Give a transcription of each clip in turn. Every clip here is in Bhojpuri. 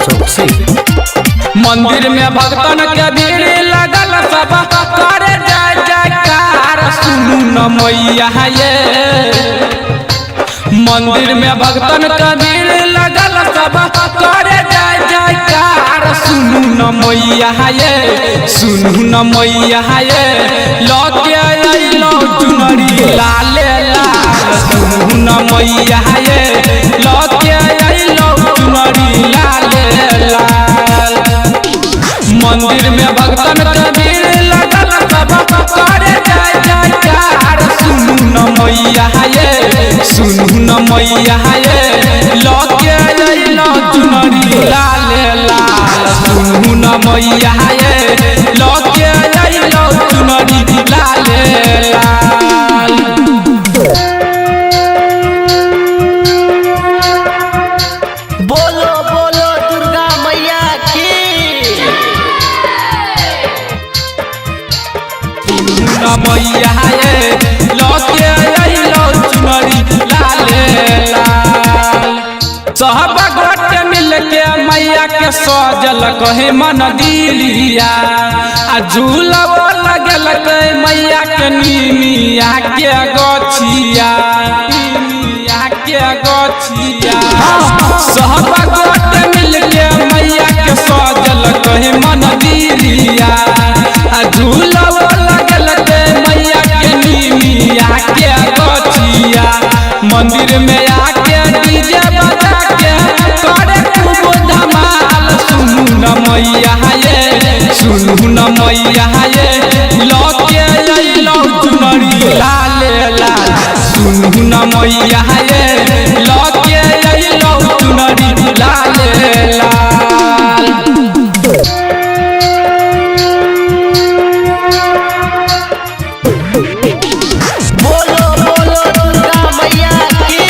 चौक से। मंदिर में भक्तन के भीड़ लगल सब करे जय जयकार सुनू न मैया ये। मंदिर में भक्तन के भीड़ लगल सब करे जय जयकार सुनू न मैया ये। सुनू न मैया ये लौके अइलो चुनरी लाले लाल सुनू न मैया ये लौके अइलो चुनरी लाले लाल। मंदिर में भक्तन के भीड़ लगल सब करे जय जयकार सुनू न मैया ये। सुनू न मैया ये लौके अइलो चुनरी लाले लाल सुनू न मैया ये लौके अइलो चुनरी लाले लाल। बोलो बोलो दुर्गा मैया की। न मैया ये लौके अइलो चुनरी लाले लाल। सब गोटे मिल के मैया के सजल कहे मंदिरिया आ झूलबो लगल मैया के निमिया के गछिया निमिया के गछिया। सब गोटे मिल के मैया के सजल कहे मंदिरिया आ झूलबो लगल मैया के निमिया के गछिया। मंदिर में आके डीजे बजा के करे खूब धमाल सुनू न मैया ये। सुनू न मैया ये लौके अइलो चुनरी लाले लाल सुनू न मैया ये लौके अइलो चुनरी लाले लाल। बोलो बोलो दुर्गा मैया की।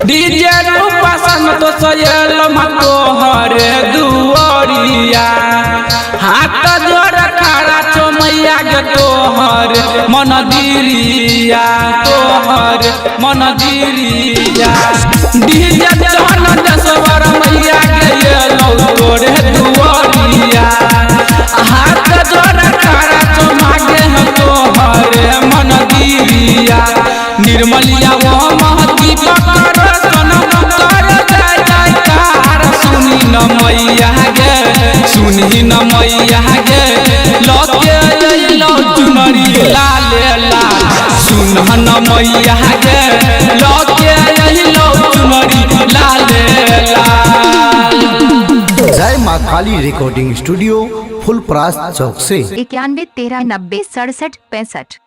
डीजे रूप संतो सयल तोहर दुआरिया हाथ जोड़ खड़ा छो मैया गे तोहर मंदिरिया तोहर मंदिरिया। डीजे जहन दसवर मैया गे येलो तोरे दुआरिया हाथ जोड़ खड़ा छो मागे तोहर मंदिरिया। निर्मलिया वो महती पकड़ कर जय जयकार सुनी न मैया गे सुनी न मैया गे लौके अइलो चुनरी लाले लाल सुन न मैया गे लौके अइलो चुनरी लाले लाल। जय माँ काली रिकॉर्डिंग स्टूडियो फुलपरास चौक से। 91 13 90 67 65।